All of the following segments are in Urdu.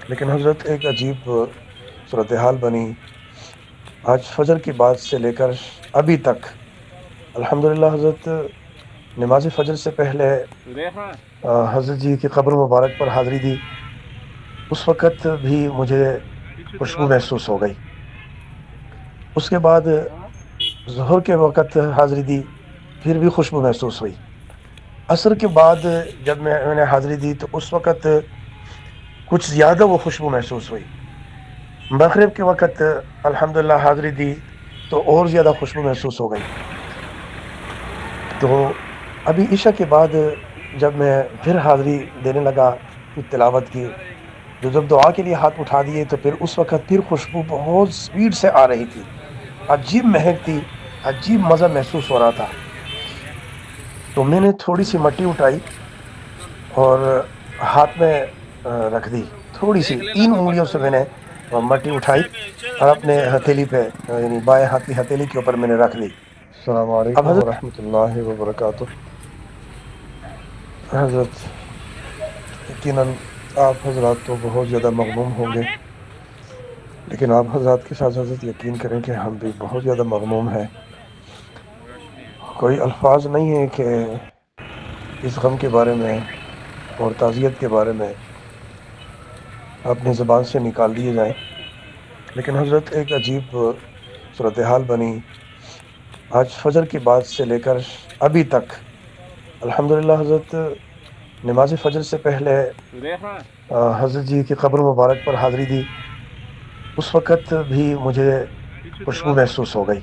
لیکن حضرت ایک عجیب صورتحال بنی آج فجر کی بعد سے لے کر ابھی تک۔ الحمدللہ حضرت نماز فجر سے پہلے حضرت جی کی قبر مبارک پر حاضری دی، اس وقت بھی مجھے خوشبو محسوس ہو گئی۔ اس کے بعد ظہر کے وقت حاضری دی، پھر بھی خوشبو محسوس ہوئی۔ عصر کے بعد جب میں نے حاضری دی تو اس وقت کچھ زیادہ وہ خوشبو محسوس ہوئی۔ مغرب کے وقت الحمدللہ حاضری دی تو اور زیادہ خوشبو محسوس ہو گئی۔ تو ابھی عشاء کے بعد جب میں پھر حاضری دینے لگا کچھ تلاوت کی، جب دعا کے لیے ہاتھ اٹھا دیے تو پھر اس وقت پھر خوشبو بہت سپیڈ سے آ رہی تھی، عجیب مہک تھی، عجیب مزہ محسوس ہو رہا تھا۔ تو میں نے تھوڑی سی مٹی اٹھائی اور ہاتھ میں رکھ دی، تھوڑی سی 3 انگلیوں سے میں نے مٹی اٹھائی اور اپنے ہتھیلی پہ یعنی بائیں ہاتھ کی ہتھیلی کے اوپر میں نے رکھ دی۔ السلام اب علیکم حضرت ورحمۃ اللہ وبرکاتہ۔ حضرت یقیناً آپ حضرات تو بہت زیادہ مغموم ہوں گے، لیکن آپ حضرات کے ساتھ حضرت یقین کریں کہ ہم بھی بہت زیادہ مغموم ہیں۔ کوئی الفاظ نہیں ہے کہ اس غم کے بارے میں اور تعزیت کے بارے میں اپنی زبان سے نکال دیے جائیں۔ لیکن حضرت ایک عجیب صورتحال بنی آج فجر کی بعد سے لے کر ابھی تک۔ الحمدللہ حضرت نماز فجر سے پہلے حضرت جی کی قبر مبارک پر حاضری دی، اس وقت بھی مجھے خوشبو محسوس ہو گئی۔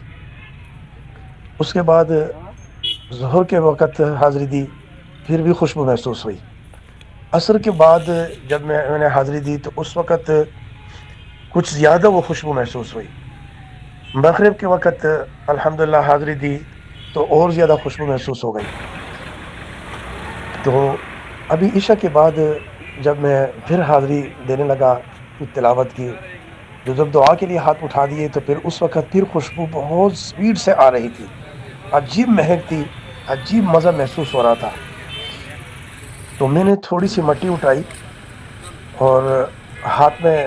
اس کے بعد ظہر کے وقت حاضری دی، پھر بھی خوشبو محسوس ہوئی۔ عصر کے بعد جب میں نے حاضری دی تو اس وقت کچھ زیادہ وہ خوشبو محسوس ہوئی۔ مغرب کے وقت الحمدللہ حاضری دی تو اور زیادہ خوشبو محسوس ہو گئی۔ تو ابھی عشاء کے بعد جب میں پھر حاضری دینے لگا کچھ تلاوت کی، جب دعا کے لیے ہاتھ اٹھا دیے تو پھر اس وقت پھر خوشبو بہت سپیڈ سے آ رہی تھی، عجیب مہک تھی، عجیب مزہ محسوس ہو رہا تھا۔ تو میں نے تھوڑی سی مٹی اٹھائی اور ہاتھ میں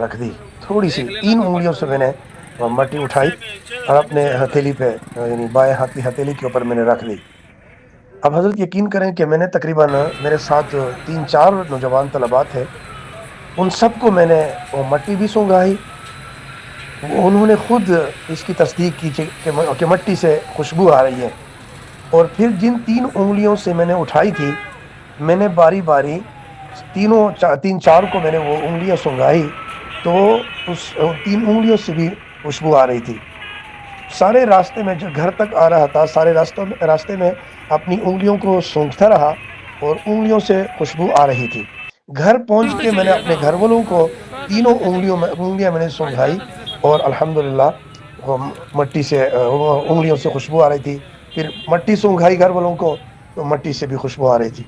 رکھ دی، تھوڑی سی 3 انگلیوں سے میں نے مٹی اٹھائی اور اپنے ہتھیلی پہ یعنی بائیں ہاتھ کی ہتھیلی کے اوپر میں نے رکھ دی۔ اب حضرت یقین کریں کہ میں نے تقریباً میرے ساتھ جو 3-4 نوجوان طلباء تھے، ان سب کو میں نے وہ مٹی بھی سونگھائی، انہوں نے خود اس کی تصدیق کی کہ مٹی سے خوشبو آ رہی ہے۔ اور پھر جن 3 انگلیوں سے میں نے اٹھائی تھی، میں نے باری باری 3-4 کو میں نے وہ انگلیاں سونگھائی تو اس 3 انگلیوں سے بھی خوشبو آ رہی تھی۔ سارے راستے میں جو گھر تک آ رہا تھا، سارے راستے میں اپنی انگلیوں کو سونگھتا رہا اور انگلیوں سے خوشبو آ رہی تھی۔ گھر پہنچ کے میں نے اپنے گھر والوں کو تینوں انگلیاں میں نے سونگھائی اور الحمدللہ وہ مٹی سے انگلیوں سے خوشبو آ رہی تھی۔ پھر مٹی سونگھائی گھر والوں کو تو مٹی سے بھی خوشبو آ رہی تھی۔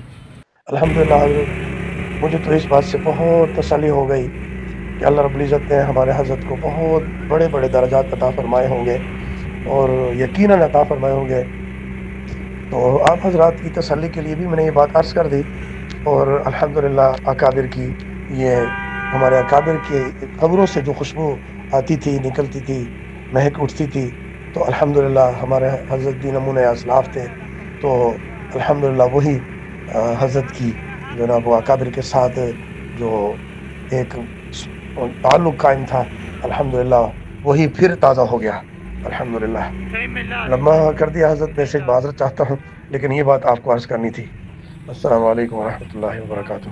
الحمدللہ حضرت مجھے تو اس بات سے بہت تسلی ہو گئی کہ اللہ رب العزت نے ہمارے حضرت کو بہت بڑے بڑے درجات عطا فرمائے ہوں گے اور یقیناً عطا فرمائے ہوں گے۔ تو آپ حضرات کی تسلی کے لیے بھی میں نے یہ بات عرض کر دی، اور الحمدللہ اکابر کی یہ ہمارے اکابر کی قبروں سے جو خوشبو آتی تھی، نکلتی تھی، مہک اٹھتی تھی، تو الحمدللہ ہمارے حضرت بھی نمونۂ اسلاف تھے۔ تو الحمدللہ وہی حضرت کی جناب و اکابر کے ساتھ جو ایک تعلق قائم تھا، الحمدللہ وہی پھر تازہ ہو گیا۔ الحمدللہ لمحہ کر دیا حضرت، میں سے معذرت چاہتا ہوں، لیکن یہ بات آپ کو عرض کرنی تھی۔ السلام علیکم ورحمۃ اللہ وبرکاتہ۔